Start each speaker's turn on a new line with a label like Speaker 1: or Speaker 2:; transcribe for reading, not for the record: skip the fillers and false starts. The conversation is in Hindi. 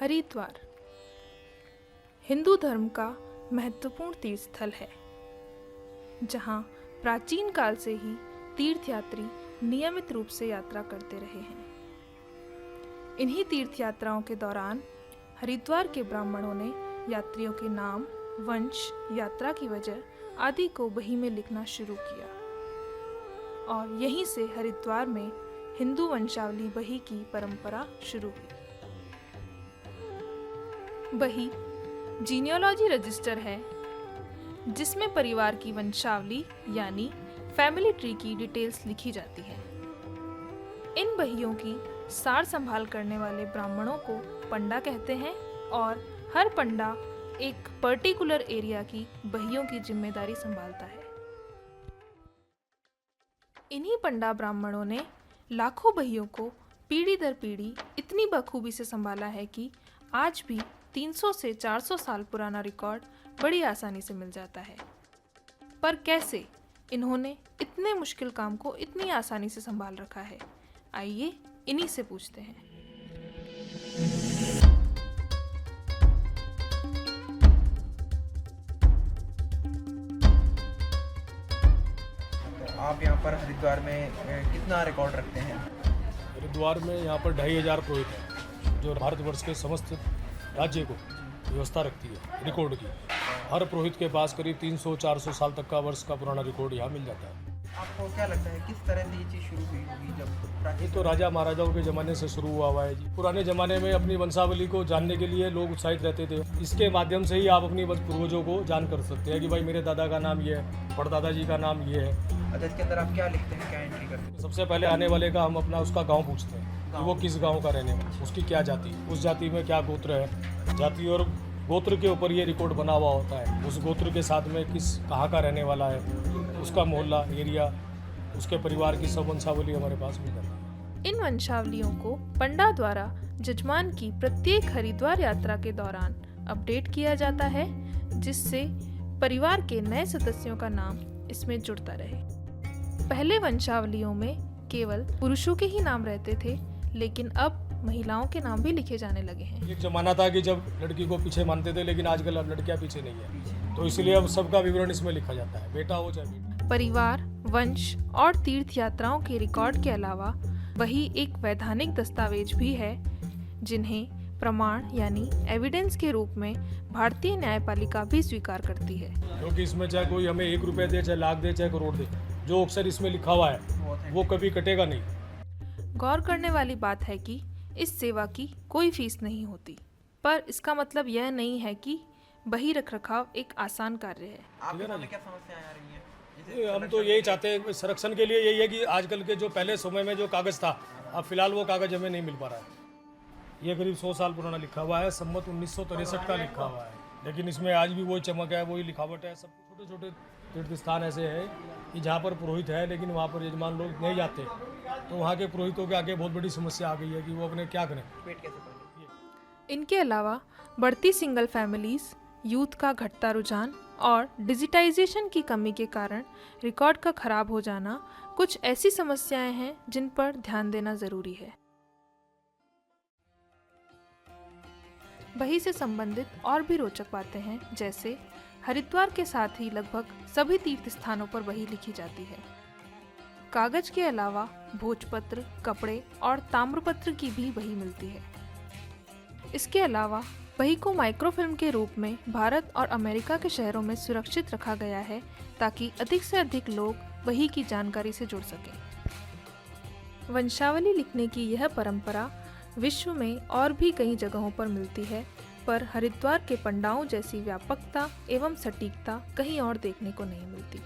Speaker 1: हरिद्वार हिंदू धर्म का महत्वपूर्ण तीर्थ स्थल है, जहां प्राचीन काल से ही तीर्थयात्री नियमित रूप से यात्रा करते रहे हैं। इन्हीं तीर्थ यात्राओं के दौरान हरिद्वार के ब्राह्मणों ने यात्रियों के नाम, वंश, यात्रा की वजह आदि को बही में लिखना शुरू किया और यहीं से हरिद्वार में हिंदू वंशावली बही की परंपरा शुरू हुई। बही जीनियोलॉजी रजिस्टर है, जिसमें परिवार की वंशावली यानी फैमिली ट्री की डिटेल्स लिखी जाती है। इन बहियों की सार संभाल करने वाले ब्राह्मणों को पंडा कहते हैं और हर पंडा एक पर्टिकुलर एरिया की बहियों की जिम्मेदारी संभालता है। इन्हीं पंडा ब्राह्मणों ने लाखों बहियों को पीढ़ी दर पीढ़ी इतनी बखूबी से संभाला है कि आज भी 300 से 400 साल पुराना रिकॉर्ड बड़ी आसानी से मिल जाता है। पर कैसे इन्होंने इतने मुश्किल काम को इतनी आसानी से संभाल रखा है, आइए इन्हीं से पूछते हैं।
Speaker 2: आप यहाँ पर हरिद्वार में कितना रिकॉर्ड रखते हैं?
Speaker 3: हरिद्वार में यहाँ पर 2500 पुरोहित हैं, जो भारतवर्ष के समस्त राज्य को व्यवस्था रखती है रिकॉर्ड की। हर पुरोहित के पास करीब 300-400 साल तक का वर्ष का पुराना रिकॉर्ड यहाँ मिल जाता है।
Speaker 2: आपको क्या लगता है किस तरह से ये चीज़ शुरू हुई होगी? जब
Speaker 3: ये तो राजा महाराजाओं के ज़माने से शुरू हुआ है जी। पुराने ज़माने में अपनी वंशावली को जानने के लिए लोग उत्साहित रहते थे। इसके माध्यम से ही आप अपनी पूर्वजों को जान कर सकते हैं कि भाई मेरे दादा का नाम ये है, परदादा जी का नाम ये है।
Speaker 2: अच्छा, इसके अंदर आप क्या लिखते हैं, क्या एंट्री करते हैं?
Speaker 3: सबसे पहले आने वाले का हम अपना उसका गाँव पूछते हैं कि वो किस गाँव का रहने वाला, उसकी क्या जाति, उस जाति में क्या गोत्र है। जाति और गोत्र के ऊपर ये रिकॉर्ड बना हुआ होता है। उस गोत्र के साथ में कहाँ का रहने वाला है, उसका मोहल्ला, एरिया, उसके परिवार की सब वंशावली हमारे पास मिल जाती है।
Speaker 1: इन वंशावलियों को पंडा द्वारा जजमान की प्रत्येक हरिद्वार यात्रा के दौरान अपडेट किया जाता है, जिससे परिवार के नए सदस्यों का नाम इसमें जुड़ता रहे। पहले वंशावलियों में केवल पुरुषों के ही नाम रहते थे, लेकिन अब महिलाओं के नाम भी लिखे जाने लगे हैं।
Speaker 3: एक जमाना था कि जब लड़की को पीछे मानते थे, लेकिन आजकल अब लड़कियां पीछे नहीं है, तो इसलिए अब सबका विवरण इसमें लिखा जाता है, बेटा हो चाहे बेटी।
Speaker 1: परिवार, वंश और तीर्थ यात्राओं के रिकॉर्ड के अलावा वही एक वैधानिक दस्तावेज भी है, जिन्हें प्रमाण यानी एविडेंस के रूप में भारतीय न्यायपालिका भी स्वीकार करती है।
Speaker 3: क्योंकि इसमें चाहे कोई हमें 1 रुपये दे, चाहे लाख दे, चाहे करोड़ दे, जो अक्सर इसमें लिखा हुआ है वो कभी कटेगा नहीं।
Speaker 1: गौर करने वाली बात है कि इस सेवा की कोई फीस नहीं होती, पर इसका मतलब यह नहीं है कि बही रखरखाव एक आसान कार्य है।
Speaker 2: आपके सामने क्या समस्याएं आ रही हैं?
Speaker 3: हम तो यही चाहते हैं, संरक्षण के लिए यही है कि आजकल के जो पहले समय में जो कागज़ था, अब फिलहाल वो कागज़ हमें नहीं मिल पा रहा है। ये करीब 100 साल पुराना लिखा हुआ है, संवत 1963 का लिखा हुआ है, लेकिन इसमें आज भी वही चमक है, वही लिखावट है। सब छोटे छोटे तीर्थ स्थान ऐसे हैं कि जहाँ पर पुरोहित है, लेकिन वहाँ पर यजमान लोग नहीं जाते, तो वहाँ के पुरोहितों के आगे बहुत बड़ी समस्या आ गई है कि वो अपने क्या करें,
Speaker 2: पेट कैसे भरें?
Speaker 1: इनके अलावा बढ़ती सिंगल फैमिलीज, यूथ का घटता रुझान और डिजिटाइजेशन की कमी के कारण रिकॉर्ड का खराब हो जाना कुछ ऐसी समस्याएं हैं जिन पर ध्यान देना जरूरी है। बही से संबंधित और भी रोचक बातें हैं, जैसे हरिद्वार के साथ ही लगभग सभी तीर्थ स्थानों पर बही लिखी जाती है। कागज के अलावा भोजपत्र, कपड़े और ताम्रपत्र की भी बही मिलती है। इसके अलावा बही को माइक्रोफिल्म के रूप में भारत और अमेरिका के शहरों में सुरक्षित रखा गया है, ताकि अधिक से अधिक लोग बही की जानकारी से जुड़ सकें। वंशावली लिखने की यह परंपरा विश्व में और भी कई जगहों पर मिलती है, पर हरिद्वार के पंडाओं जैसी व्यापकता एवं सटीकता कहीं और देखने को नहीं मिलती।